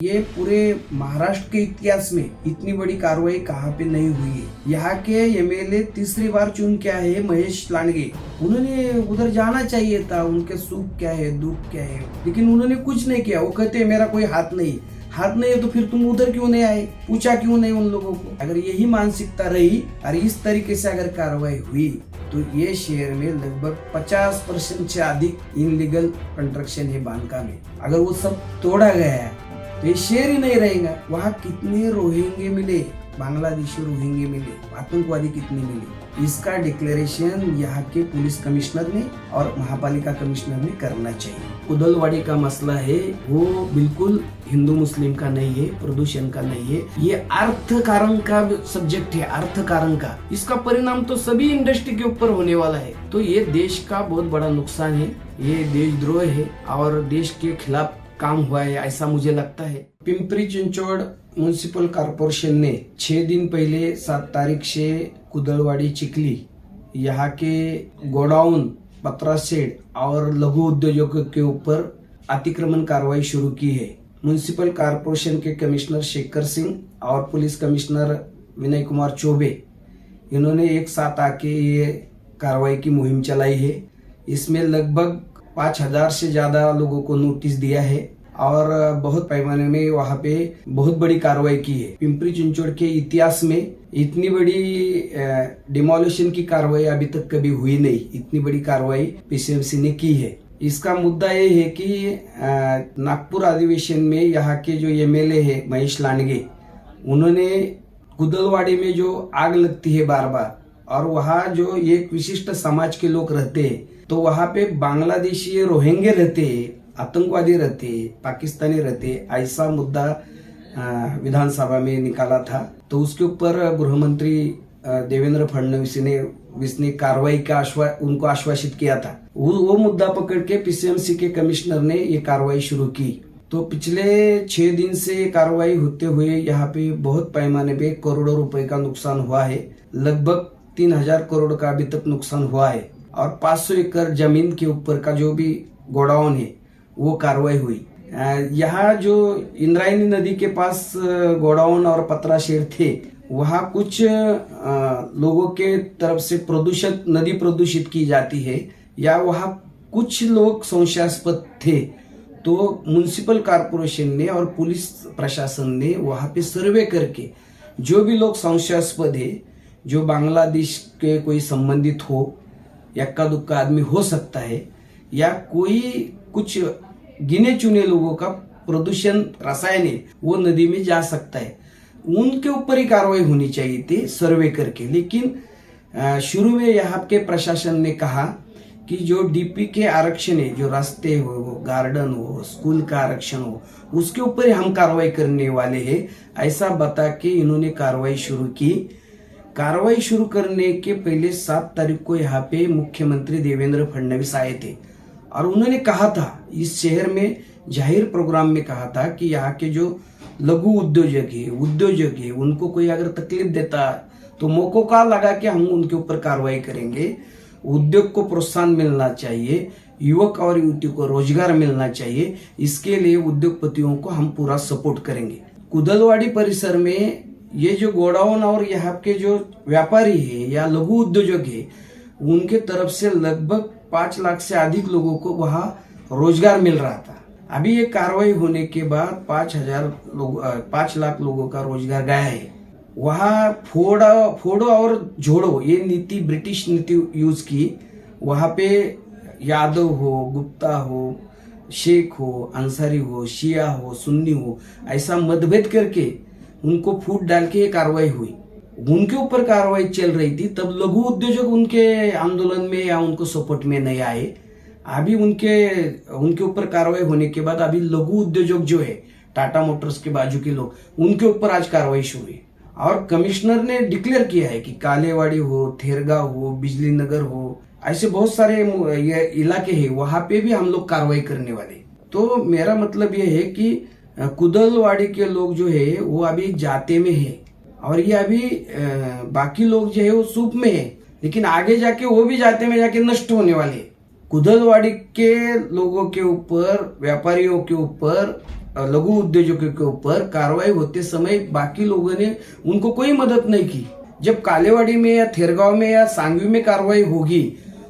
ये पूरे महाराष्ट्र के इतिहास में इतनी बड़ी कार्रवाई कहाँ पे नहीं हुई है। यहाँ के एमएलए तीसरी बार चुन के आए हैं महेश लांडगे। उन्होंने उधर जाना चाहिए था, उनके सुख क्या है दुख क्या है, लेकिन उन्होंने कुछ नहीं किया। वो कहते हैं मेरा कोई हाथ नहीं है तो फिर तुम उधर क्यों नहीं आए, पूछा क्यों नहीं उन लोगों को। अगर यही मानसिकता रही और इस तरीके से अगर कार्रवाई हुई तो ये शहर में लगभग 50% से अधिक इनलीगल कंस्ट्रक्शन है बांधकाम में। अगर वो सब तोड़ा गया है तो ये शहर ही नहीं रहेगा। वहाँ कितने रोहिंगे मिले, बांग्लादेशी रोहिंगे मिले, आतंकवादी कितने मिले, इसका डिक्लेरेशन यहाँ के पुलिस कमिश्नर ने और महापालिका कमिश्नर ने करना चाहिए। कुदलवाड़ी का मसला है वो बिल्कुल हिंदू मुस्लिम का नहीं है, प्रदूषण का नहीं है, ये अर्थ कारण का सब्जेक्ट है, अर्थ कारण का। इसका परिणाम तो सभी इंडस्ट्री के ऊपर होने वाला है। तो ये देश का बहुत बड़ा नुकसान है, ये देशद्रोह है और देश के खिलाफ काम हुआ है ऐसा मुझे लगता है। पिंपरी चिंचवड़ म्युनिसिपल कॉर्पोरेशन ने 6 दिन पहले 7 तारीख से कुदलवाड़ी चिखली यहाँ के गोडाउन, पतरा शेड और लघु उद्योगों के ऊपर अतिक्रमण कार्रवाई शुरू की है। म्युनिसिपल कॉर्पोरेशन के कमिश्नर शेखर सिंह और पुलिस कमिश्नर विनय कुमार चौबे, इन्होंने एक साथ आके ये कार्रवाई की मुहिम चलाई है। इसमें लगभग 5000 से ज्यादा लोगों को नोटिस दिया है और बहुत पैमाने में वहाँ पे बहुत बड़ी कार्रवाई की है। पिंपरी चिंचवड़ के इतिहास में इतनी बड़ी डिमोलिशन की कार्रवाई अभी तक कभी हुई नहीं। इतनी बड़ी कार्रवाई पीसीएमसी ने की है। इसका मुद्दा ये है कि नागपुर अधिवेशन में यहाँ के जो एमएलए है महेश लांडगे, उन्होंने कुदलवाड़ी में जो आग लगती है बार बार और वहाँ जो एक विशिष्ट समाज के लोग रहते हैं, तो वहाँ पे बांग्लादेशी रोहिंगे रहते हैं, आतंकवादी रहते हैं, पाकिस्तानी रहते हैं, ऐसा मुद्दा विधानसभा में निकाला था। तो उसके ऊपर गृह मंत्री देवेंद्र फडणवीस ने कार्रवाई का उनको आश्वासित किया था। वो मुद्दा पकड़ के पीसीएमसी के कमिश्नर ने ये कार्रवाई शुरू की। तो पिछले 6 दिन से कार्रवाई होते हुए यहाँ पे बहुत पैमाने पे करोड़ों रुपए का नुकसान हुआ है। लगभग 3000 करोड़ का अभी तक नुकसान हुआ है और 500 एकड़ जमीन के ऊपर का जो भी गोडाउन है वो कार्रवाई हुई। यहाँ जो इंद्रायणी नदी के पास गोडाउन और पतरा शेड थे, वहाँ कुछ लोगों के तरफ से नदी प्रदूषित की जाती है या वहाँ कुछ लोग संशयास्पद थे। तो म्युनिसिपल कॉर्पोरेशन ने और पुलिस प्रशासन ने वहाँ पे सर्वे करके जो भी लोग संशयास्पद है, जो बांग्लादेश के कोई संबंधित हो, यक्का दुक्का आदमी हो सकता है या कोई कुछ गिने चुने लोगों का प्रदूषण रसायन है वो नदी में जा सकता है, उनके ऊपर ही कार्रवाई होनी चाहिए थी सर्वे करके। लेकिन शुरू में यहाँ के प्रशासन ने कहा कि जो डीपी के आरक्षण है, जो रास्ते हो, गार्डन हो, स्कूल का आरक्षण हो, उसके ऊपर ही हम कार्रवाई करने वाले हैं, ऐसा बता के इन्होंने कार्रवाई शुरू की। कार्रवाई शुरू करने के पहले 7 तारीख को यहाँ पे मुख्यमंत्री देवेंद्र फडणवीस आए थे और उन्होंने कहा था, इस शहर में जाहिर प्रोग्राम में कहा था कि यहाँ के जो लघु उद्योजक है उनको कोई अगर तकलीफ देता तो मौका लगा के हम उनके ऊपर कार्रवाई करेंगे। उद्योग को प्रोत्साहन मिलना चाहिए, युवक और युवती को रोजगार मिलना चाहिए, इसके लिए उद्योगपतियों को हम पूरा सपोर्ट करेंगे। कुदलवाड़ी परिसर में ये जो गोडाउन और यहाँ के जो व्यापारी है या लघु उद्योजक है, उनके तरफ से लगभग 5 लाख से अधिक लोगों को वहाँ रोजगार मिल रहा था। अभी ये कार्रवाई होने के बाद 5 लाख लोगों का रोजगार गया है। वहाँ फोड़ो और जोड़ो ये नीति, ब्रिटिश नीति यूज की। वहाँ पे यादव हो, गुप्ता हो, शेख हो, अंसारी हो, शिया हो, सुन्नी हो, ऐसा मतभेद करके उनको फूट डाल के कार्रवाई हुई। उनके ऊपर कार्रवाई चल रही थी, तब लघु उद्योजक उनके आंदोलन में या उनको सपोर्ट में नहीं आए। अभी उनके ऊपर कार्रवाई होने के बाद अभी लघु उद्योजक जो है, टाटा मोटर्स के बाजू के लोग, उनके ऊपर आज कार्रवाई शुरू है। और कमिश्नर ने डिक्लेयर किया है कि कालेवाड़ी हो, थेरगा हो, बिजली नगर हो, ऐसे बहुत सारे ये इलाके हैं, वहां पे भी हम लोग कार्रवाई करने वाले। तो मेरा मतलब ये है कि कुदलवाड़ी के लोग जो है वो अभी जाते में है और ये अभी बाकी लोग जो है वो सूप में है, लेकिन आगे जाके वो भी जाते में जाके नष्ट होने वाले। कुदलवाड़ी के लोगों के ऊपर, व्यापारियों के ऊपर लघु उद्योजकों के ऊपर कार्रवाई होते समय बाकी लोगों ने उनको कोई मदद नहीं की। जब कालेवाड़ी में या थेरगांव में या सांगवी में कार्रवाई होगी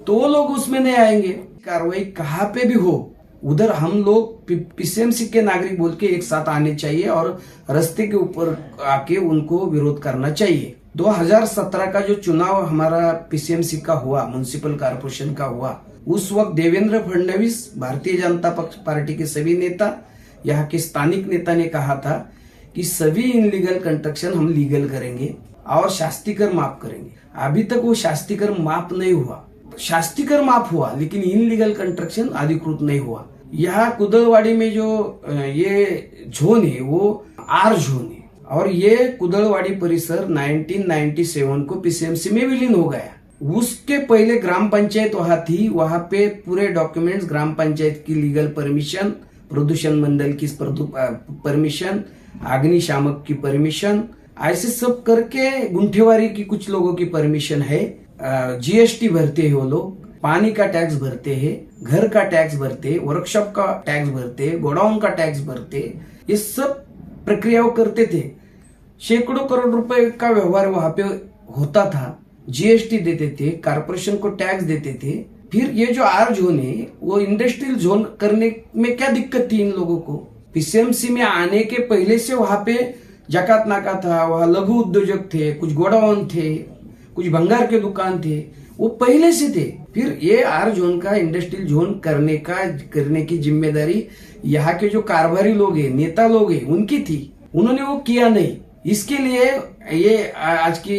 तो वो लोग उसमें नहीं आएंगे। कार्रवाई कहाँ पे भी हो उधर हम लोग पीसीएमसी के नागरिक बोल के एक साथ आने चाहिए और रास्ते के ऊपर आके उनको विरोध करना चाहिए। 2017 का जो चुनाव हमारा पीसीएमसी का हुआ, म्युनिसिपल कॉर्पोरेशन का हुआ, उस वक्त देवेंद्र फडणवीस, भारतीय जनता पार्टी के सभी नेता, यहाँ के स्थानिक नेता ने कहा था कि सभी इनलीगल कंस्ट्रक्शन हम लीगल करेंगे और शास्तिकर माफ करेंगे। अभी तक वो शास्तिकर माफ नहीं हुआ। शास्तिकर माफ हुआ लेकिन इनलीगल कंस्ट्रक्शन अधिकृत नहीं हुआ। यहाँ कुदलवाड़ी में जो ये झोन है वो आर झोन है और ये कुदलवाड़ी परिसर 1997 को पीसीएमसी में विलीन हो गया। उसके पहले ग्राम पंचायत वहां थी, वहां पे पूरे डॉक्यूमेंट्स, ग्राम पंचायत की लीगल परमिशन, प्रदूषण मंडल की परमिशन, अग्निशामक की परमिशन, ऐसे सब करके गुंठेवारी की कुछ लोगों की परमिशन है। जीएसटी भरते हैं वो लोग, पानी का टैक्स भरते हैं, घर का टैक्स भरते, वर्कशॉप का टैक्स भरते, गोडाउन का टैक्स भरते, ये सब प्रक्रिया वो करते थे। सैकड़ों करोड़ रुपए का व्यवहार वहां पे होता था। जीएसटी देते थे, कारपोरेशन को टैक्स देते थे। फिर ये जो आर जोन है वो इंडस्ट्रियल जोन करने में क्या दिक्कत थी इन लोगों को? पीसीएमसी में आने के पहले से वहां पे जकात नाका था, वहां लघु उद्योजक थे, कुछ गोडाउन थे, कुछ भंगार के दुकान थे, वो पहले से थे। फिर ये आर जोन का इंडस्ट्रियल जोन करने की जिम्मेदारी यहाँ के जो कारभारी लोग हैं, नेता लोग हैं, उनकी थी। उन्होंने वो किया नहीं। इसके लिए ये आज की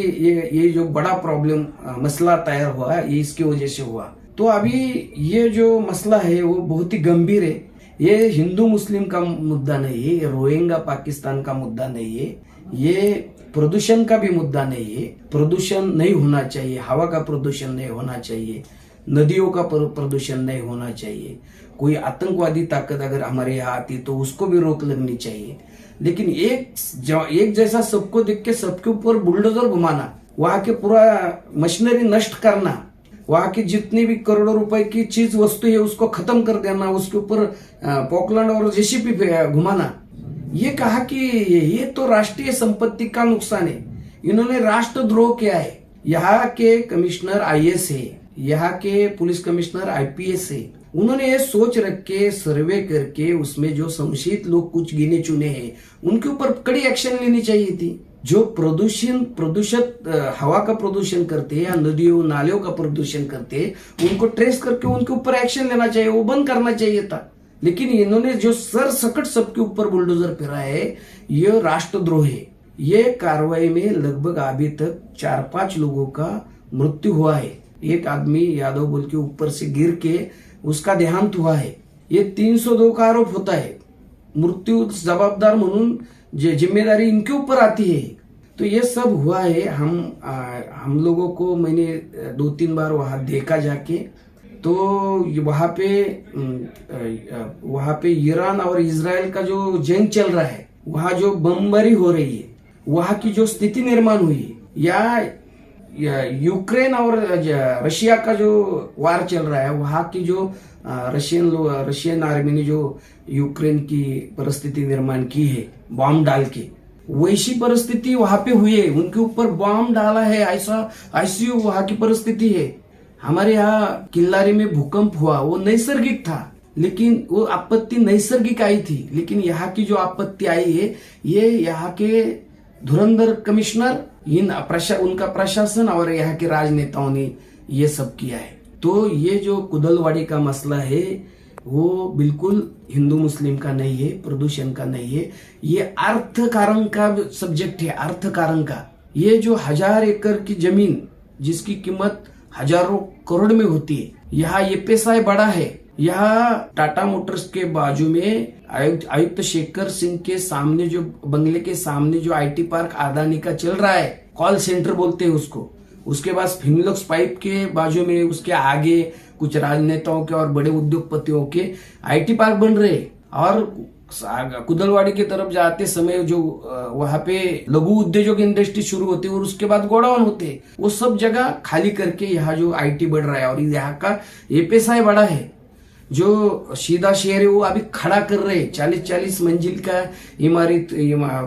ये जो बड़ा प्रॉब्लम मसला तैयार हुआ ये इसकी वजह से हुआ। तो अभी ये जो मसला है वो बहुत ही गंभीर है। ये हिंदू मुस्लिम का मुद्दा नहीं है, ये रोहिंग्या पाकिस्तान का मुद्दा नहीं है, ये प्रदूषण का भी मुद्दा नहीं है। प्रदूषण नहीं होना चाहिए, हवा का प्रदूषण नहीं होना चाहिए, नदियों का प्रदूषण नहीं होना चाहिए। कोई आतंकवादी ताकत अगर हमारे यहाँ आती तो उसको भी रोक लगनी चाहिए। लेकिन एक जैसा सबको देख के सबके ऊपर बुलडोजर घुमाना, वहां के पूरा मशीनरी नष्ट करना, वहां की जितनी भी करोड़ों रुपए की चीज वस्तु है उसको खत्म कर देना, उसके ऊपर पोकलैंड और जेसीपी घुमाना, ये कहा कि ये तो राष्ट्रीय संपत्ति का नुकसान है। इन्होंने राष्ट्रद्रोह किया है। यहाँ के कमिश्नर आईएएस है, यहाँ के पुलिस कमिश्नर आईपीएस है। उन्होंने ये सोच रख के सर्वे करके उसमें जो संशयित लोग कुछ गिने चुने हैं उनके ऊपर कड़ी एक्शन लेनी चाहिए थी। जो प्रदूषित हवा का प्रदूषण करते या नदियों नालियों का प्रदूषण करते उनको ट्रेस करके उनके ऊपर एक्शन लेना चाहिए, वो बंद करना चाहिए था। लेकिन इन्होंने जो सर सकट सबके ऊपर बुलडोजर फिरा है ये राष्ट्रद्रोह है। ये कार्रवाई में लगभग अभी तक 4-5 लोगों का मृत्यु हुआ है। एक आदमी यादव बोल के ऊपर से गिर के उसका देहांत हुआ है। ये 302 का आरोप होता है। मृत्यु जवाबदार म्हणून जिम्मेदारी इनके ऊपर आती है। तो ये सब हुआ है। हम लोगों को मैंने 2-3 बार वहां देखा जाके, तो वहां पे ईरान और इजराइल का जो जंग चल रहा है, वहां जो बमबारी हो रही है, वहां की जो स्थिति निर्माण हुई है, या यूक्रेन और रशिया का जो वार चल रहा है, वहां की जो रशियन आर्मी ने जो यूक्रेन की परिस्थिति निर्माण की है बॉम्ब डाल के, वैसी परिस्थिति वहां पे हुई है। उनके ऊपर बॉम्ब डाला है, ऐसी वहां की परिस्थिति है। हमारे यहाँ किल्लारी में भूकंप हुआ, वो नैसर्गिक था, लेकिन वो आपत्ति नैसर्गिक आई थी। लेकिन यहाँ की जो आपत्ति आई है ये यहाँ के धुरंधर कमिश्नर, उनका प्रशासन और यहाँ के राजनेताओं ने ये सब किया है। तो ये जो कुदलवाड़ी का मसला है वो बिल्कुल हिंदू मुस्लिम का नहीं है, प्रदूषण का नहीं है, ये अर्थकारण का सब्जेक्ट है। अर्थकारण का ये जो 1000 एकड़ की जमीन जिसकी कीमत हजारों करोड़ में होती है, यहाँ ये पैसा बड़ा है। यहाँ टाटा मोटर्स के बाजू में आयुक्त शेखर सिंह के सामने जो बंगले के सामने जो आईटी पार्क अदानी का चल रहा है, कॉल सेंटर बोलते हैं उसको। उसके बाद फिनोलेक्स पाइप के बाजू में उसके आगे कुछ राजनेताओं के और बड़े उद्योगपतियों के आईटी पार्क बन रहे। और कुदलवाड़ी की तरफ जाते समय जो वहां पे लघु उद्योजक इंडस्ट्री शुरू होती है और उसके बाद गोडाउन होते, वो सब जगह खाली करके यहाँ जो आईटी बढ़ रहा है और यहाँ का ये पैसा बड़ा है। जो सीधा शहर है वो अभी खड़ा कर रहे, 40-40 मंजिल का इमारत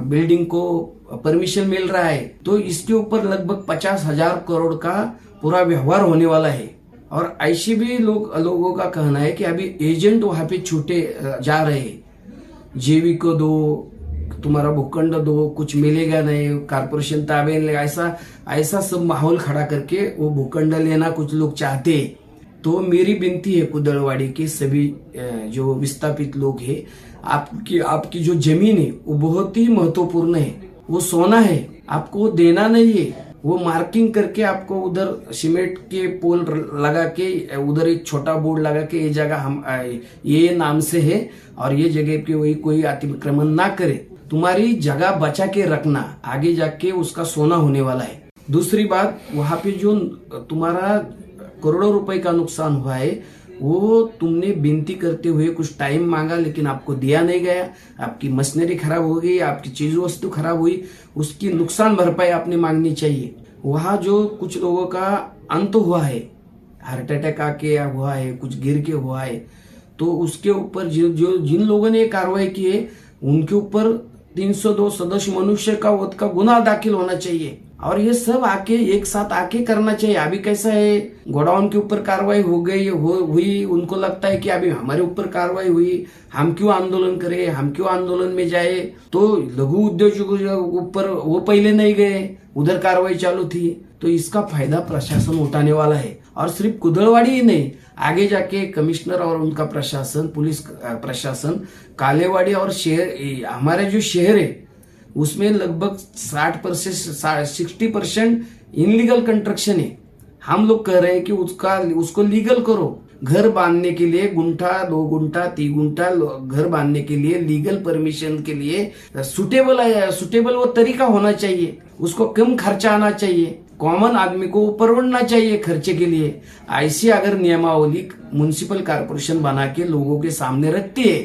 बिल्डिंग को परमिशन मिल रहा है, तो इसके ऊपर लगभग 50,000 करोड़ का पूरा व्यवहार होने वाला है। और ऐसे भी लोगों का कहना है कि अभी एजेंट वहां पे छूटे जा रहे हैं, जेवी को दो, तुम्हारा भूखंड दो, कुछ मिलेगा नहीं, कारपोरेशन ताबे ले, ऐसा सब माहौल खड़ा करके वो भूखंड लेना कुछ लोग चाहते हैं। तो मेरी विनती है कुदलवाड़ी के सभी जो विस्थापित लोग हैं, आपकी जो जमीन है वो बहुत ही महत्वपूर्ण है, वो सोना है, आपको देना नहीं है। वो मार्किंग करके आपको उधर सीमेंट के पोल लगा के उधर एक छोटा बोर्ड लगा के ये जगह हम ये नाम से है और ये जगह पे वही कोई अतिक्रमण ना करे, तुम्हारी जगह बचा के रखना, आगे जाके उसका सोना होने वाला है। दूसरी बात, वहां पे जो तुम्हारा करोड़ों रुपए का नुकसान हुआ है वो तुमने विनती करते हुए कुछ टाइम मांगा लेकिन आपको दिया नहीं गया, आपकी मशीनरी खराब हो गई, आपकी चीज वस्तु खराब हुई, उसकी नुकसान भरपाई आपने मांगनी चाहिए। वहां जो कुछ लोगों का अंत हुआ है, हार्ट अटैक आके हुआ है, कुछ गिर के हुआ है, तो उसके ऊपर जिन लोगों ने कार्रवाई की है उनके ऊपर 302 सदस्य मनुष्य का वध का गुनाह दाखिल होना चाहिए और ये सब आके एक साथ आके करना चाहिए। अभी कैसा है, गोडाउन के ऊपर कार्रवाई हो गई हुई, उनको लगता है कि अभी हमारे ऊपर कार्रवाई हुई, हम क्यों आंदोलन करें, हम क्यों आंदोलन में जाए। तो लघु उद्योगों के ऊपर वो पहले नहीं गए, उधर कार्रवाई चालू थी, तो इसका फायदा प्रशासन उठाने वाला है। और सिर्फ कुदलवाड़ी ही नहीं, आगे जाके कमिश्नर और उनका प्रशासन, पुलिस प्रशासन, कालेवाड़ी और शहर, हमारे जो शहर है उसमें लगभग 60% इनलीगल कंस्ट्रक्शन है। हम लोग कह रहे हैं कि उसको लीगल करो। घर बांधने के लिए गुंठा, 2 गुंठा, 3 गुंठा घर बांधने के लिए लीगल परमिशन के लिए सुटेबल वो तरीका होना चाहिए, उसको कम खर्चा आना चाहिए, कॉमन आदमी को परवड़ना चाहिए खर्चे के लिए। ऐसी अगर नियमावली म्युनिसिपल कारपोरेशन बना के लोगों के सामने रखती है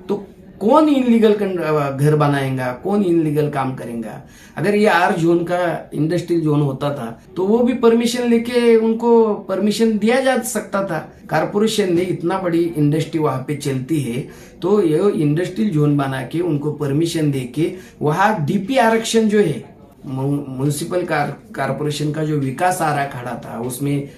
तो कौन इनलीगल घर बनाएगा, कौन इनलीगल काम करेगा। अगर ये R जोन का इंडस्ट्रियल जोन होता था तो वो भी परमिशन लेके उनको परमिशन दिया जा सकता था। कारपोरेशन ने इतना बड़ी इंडस्ट्री वहां पे चलती है तो ये इंडस्ट्रियल जोन बना के उनको परमिशन दे के वहां DP आरक्षण जो है, म्युनिसिपल कारपोरेशन का जो विकास आराखड़ा था उसमें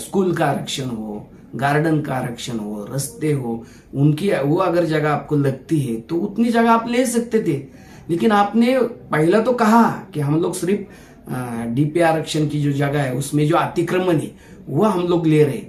स्कूल का आरक्षण हो, गार्डन का आरक्षण हो, रास्ते हो, उनकी वो अगर जगह आपको लगती है तो उतनी जगह आप ले सकते थे। लेकिन आपने पहला तो कहा कि हम लोग सिर्फ DP आरक्षण की जो जगह है उसमें जो अतिक्रमण है वो हम लोग ले रहे,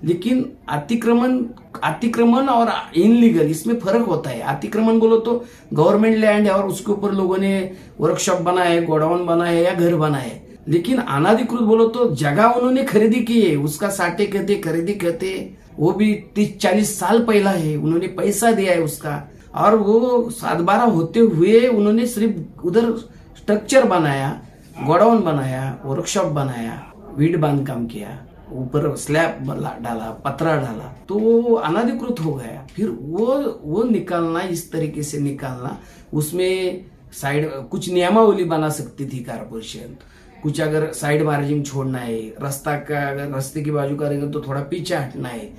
लेकिन अतिक्रमण और इनलीगल इसमें फर्क होता है। अतिक्रमण बोलो तो गवर्नमेंट लैंड है और उसके ऊपर लोगों ने वर्कशॉप बनाए, गोडाउन बनाए या घर बनाए, लेकिन अनाधिकृत बोलो तो जगह उन्होंने खरीदी की है, उसका साटे कहते, खरीदी कहते, वो भी 30-40 साल पहला है, उन्होंने पैसा दिया है उसका, और वो 7-12 होते हुए उन्होंने सिर्फ उधर स्ट्रक्चर बनाया, गोडाउन बनाया, वर्कशॉप बनाया, वीड बांधकाम किया, ऊपर स्लैब डाला, पतरा डाला, तो वो अनाधिकृत हो गया। फिर वो निकालना, इस तरीके से निकालना, उसमें साइड कुछ नियमावली बना सकती थी कारपोरेशन, कुछ अगर साइड मार्जिन छोड़ना है, रास्ता का अगर रास्ते की बाजू करेंगे तो थोड़ा पीछे हटना है,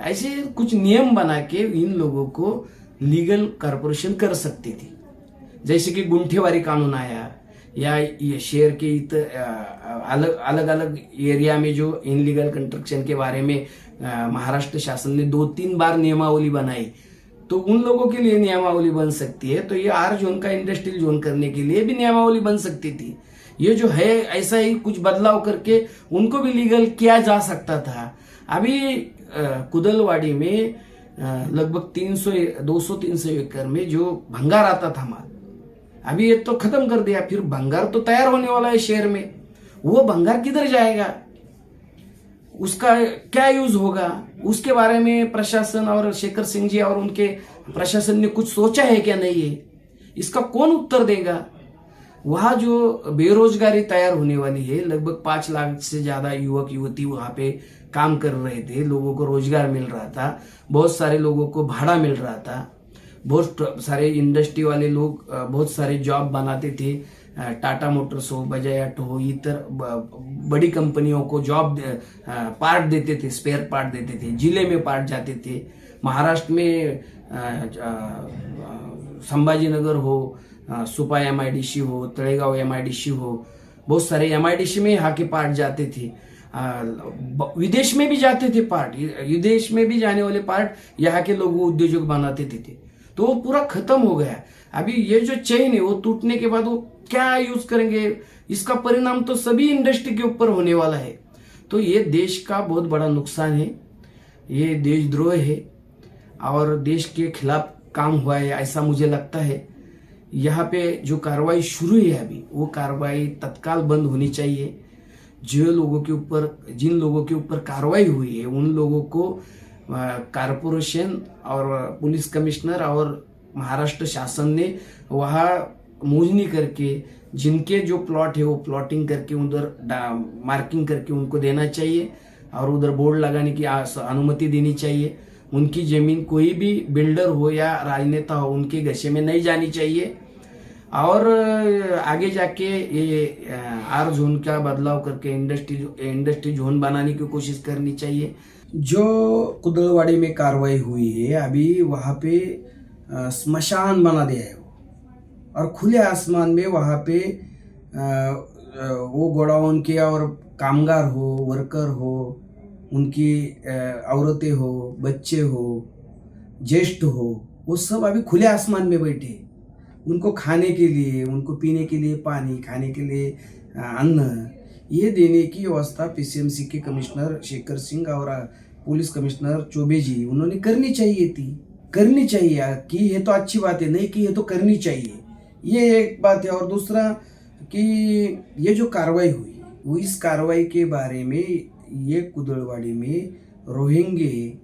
ऐसे कुछ नियम बना के इन लोगों को लीगल कारपोरेशन कर सकती थी। जैसे कि गुंठेवारी कानून आया, या ये शहर के अलग अलग एरिया में जो इनलीगल कंस्ट्रक्शन के बारे में महाराष्ट्र शासन ने 2-3 बार नियमावली बनाई, तो उन लोगों के लिए नियमावली बन सकती है। तो ये R जोन का इंडस्ट्रियल जोन करने के लिए भी नियमावली बन सकती थी। ये जो है ऐसा ही कुछ बदलाव करके उनको भी लीगल किया जा सकता था। अभी कुदलवाड़ी में लगभग 200-300 एकड़ में जो भंगार आता था माल, अभी ये तो खत्म कर दिया। फिर भंगार तो तैयार होने वाला है शहर में, वो भंगार किधर जाएगा, उसका क्या यूज होगा, उसके बारे में प्रशासन और शेखर सिंह जी और उनके प्रशासन ने कुछ सोचा है क्या नहीं है, इसका कौन उत्तर देगा। वहां जो बेरोजगारी तैयार होने वाली है, लगभग 5 लाख से ज्यादा युवक युवती वहां पे काम कर रहे थे, लोगों को रोजगार मिल रहा था, बहुत सारे लोगों को भाड़ा मिल रहा था, बहुत सारे इंडस्ट्री वाले लोग बहुत सारे जॉब बनाते थे, टाटा मोटर्स हो, बजाज ऑटो हो, इतर बड़ी कंपनियों को जॉब पार्ट देते थे, स्पेयर पार्ट देते थे, जिले में पार्ट जाते थे। महाराष्ट्र में संभाजीनगर हो, सुपा एमआईडीसी हो, तळेगाव एमआईडीसी हो, बहुत सारे एमआईडीसी में यहाँ के पार्ट जाते थे। विदेश में भी जाते थे पार्ट, विदेश में भी जाने वाले पार्ट यहाँ के लोग उद्योजक बनाते थे। तो वो पूरा खत्म हो गया। अभी ये जो चेन है वो टूटने के बाद वो क्या यूज करेंगे, इसका परिणाम तो सभी इंडस्ट्री के ऊपर होने वाला है। तो ये देश का बहुत बड़ा नुकसान है, ये देशद्रोह है और देश के खिलाफ काम हुआ है ऐसा मुझे लगता है। यहाँ पे जो कार्रवाई शुरू है अभी, वो कार्रवाई तत्काल बंद होनी चाहिए। जिन लोगों के ऊपर कार्रवाई हुई है उन लोगों को कारपोरेशन और पुलिस कमिश्नर और महाराष्ट्र शासन ने वहाँ मोजनी करके जिनके जो प्लॉट है वो प्लॉटिंग करके उधर मार्किंग करके उनको देना चाहिए और उधर बोर्ड लगाने की अनुमति देनी चाहिए। उनकी जमीन कोई भी बिल्डर हो या राजनेता हो उनके गशे में नहीं जानी चाहिए और आगे जाके ये आर जोन का बदलाव करके इंडस्ट्री जोन बनाने की कोशिश करनी चाहिए। जो कुदलवाड़ी में कार्रवाई हुई है अभी वहाँ पे स्मशान बना दिया है और खुले आसमान में वहाँ पे वो गोडाउन के और कामगार हो, वर्कर हो, उनकी औरतें हो, बच्चे हो, ज्येष्ठ हो, वो सब अभी खुले आसमान में बैठे। उनको खाने के लिए, उनको पीने के लिए पानी, खाने के लिए अन्न, ये देने की व्यवस्था पीसीएमसी के कमिश्नर शेखर सिंह और पुलिस कमिश्नर चौबे जी उन्होंने करनी चाहिए कि ये तो अच्छी बात है, नहीं कि ये तो करनी चाहिए, ये एक बात है। और दूसरा कि ये जो कार्रवाई हुई वो इस कार्रवाई के बारे में ये कुदलवाड़ी में रोहिंगे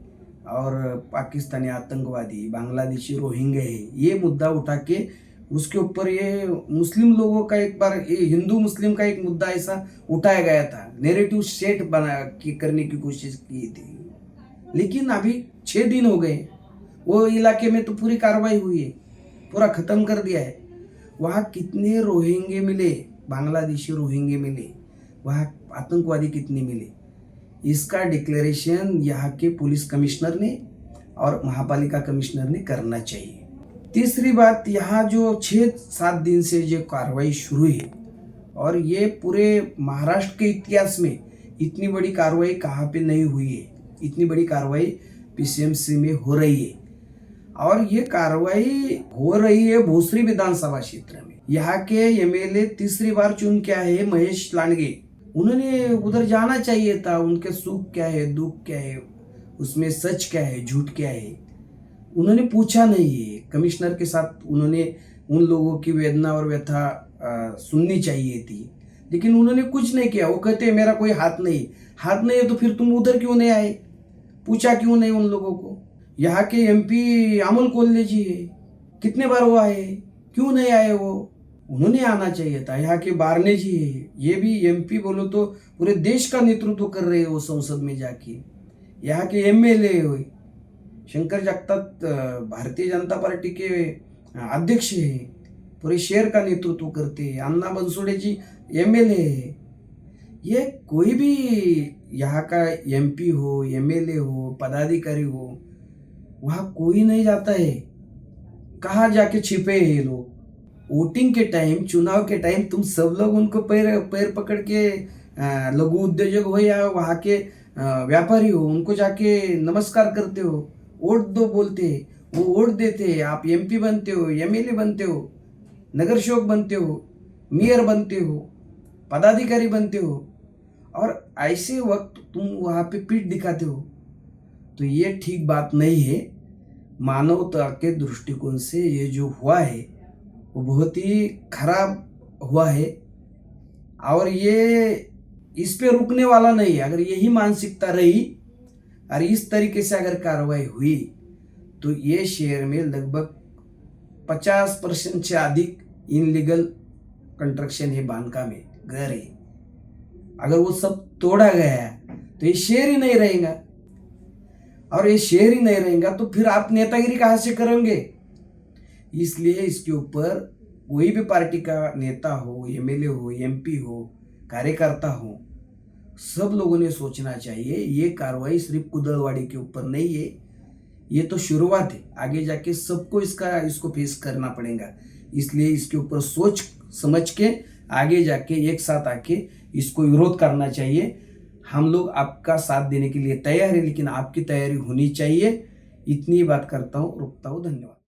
और पाकिस्तानी आतंकवादी बांग्लादेशी रोहिंगे है, ये मुद्दा उठा के उसके ऊपर ये मुस्लिम लोगों का एक बार ये हिंदू मुस्लिम का एक मुद्दा ऐसा उठाया गया था, नेरेटिव सेट करने की कोशिश की थी। लेकिन अभी 6 दिन हो गए, वो इलाके में तो पूरी कार्रवाई हुई है, पूरा खत्म कर दिया है। वहाँ कितने रोहिंगे मिले, बांग्लादेशी रोहिंगे मिले, वहाँ आतंकवादी कितने मिले, इसका डिक्लेरेशन यहाँ के पुलिस कमिश्नर ने और महापालिका कमिश्नर ने करना चाहिए। तीसरी बात, यहाँ जो 6-7 दिन से जो कार्रवाई शुरू है और ये पूरे महाराष्ट्र के इतिहास में इतनी बड़ी कार्रवाई कहाँ पे नहीं हुई है। इतनी बड़ी कार्रवाई पीसीएमसी में हो रही है और ये कार्रवाई हो रही है भोसरी विधानसभा क्षेत्र में। यहाँ के एमएलए तीसरी बार चुन के आए हैं महेश लांडगे, उन्होंने उधर जाना चाहिए था। उनके सुख क्या है, दुख क्या है, उसमें सच क्या है, झूठ क्या है, उन्होंने पूछा नहीं है। कमिश्नर के साथ उन्होंने उन लोगों की वेदना और व्यथा सुननी चाहिए थी, लेकिन उन्होंने कुछ नहीं किया। वो कहते हैं मेरा कोई हाथ नहीं है, तो फिर तुम उधर क्यों नहीं आए, पूछा क्यों नहीं उन लोगों को। यहाँ के एमपी अमोल कोल्हे जी है, कितने बार वो आए, क्यों नहीं आए वो, उन्होंने आना चाहिए था। यहाँ के बारने जी है, ये भी एमपी बोलो तो पूरे देश का नेतृत्व कर रहे हैं वो संसद में जाके। यहाँ के एमएलए हुए शंकर जगताप भारतीय जनता पार्टी के अध्यक्ष है, पूरे शहर का नेतृत्व करते हैं। अन्ना बनसोड़े जी एमएलए है। ये कोई भी यहाँ का एमपी हो, एमएलए हो, पदाधिकारी हो, वहाँ कोई नहीं जाता है। कहाँ जाके छिपे हैं ये लोग। वोटिंग के टाइम, चुनाव के टाइम तुम सब लोग उनको पैर पकड़ के लघु उद्योजक हो या वहाँ के व्यापारी हो, उनको जाके नमस्कार करते हो, वोट दो बोलते हैं, वो वोट देते हैं। आप एमपी बनते हो, एमएलए बनते हो, नगर सेवक बनते हो, मेयर बनते हो, पदाधिकारी बनते हो और ऐसे वक्त तुम वहाँ पे पीठ दिखाते हो, तो ये ठीक बात नहीं है। मानवता के दृष्टिकोण से ये जो हुआ है वो बहुत ही खराब हुआ है और ये इस पे रुकने वाला नहीं है। अगर यही मानसिकता रही और इस तरीके से अगर कार्रवाई हुई तो ये शहर में लगभग 50% से अधिक इनलीगल कंस्ट्रक्शन है, बांधकाम है, घर है। अगर वो सब तोड़ा गया तो ये शहर ही नहीं रहेगा और ये शहर ही नहीं रहेगा तो फिर आप नेतागिरी कहाँ से करेंगे। इसलिए इसके ऊपर कोई भी पार्टी का नेता हो, एमएलए हो, एमपी हो, कार्यकर्ता हो, सब लोगों ने सोचना चाहिए ये कार्रवाई सिर्फ कुदलवाड़ी के ऊपर नहीं है, ये तो शुरुआत है, आगे जाके सबको इसको फेस करना पड़ेगा। इसलिए इसके ऊपर सोच समझ के आगे जाके एक साथ आके इसको विरोध करना चाहिए। हम लोग आपका साथ देने के लिए तैयार है, लेकिन आपकी तैयारी होनी चाहिए। इतनी बात करता हूँ, रुकता हूँ, धन्यवाद।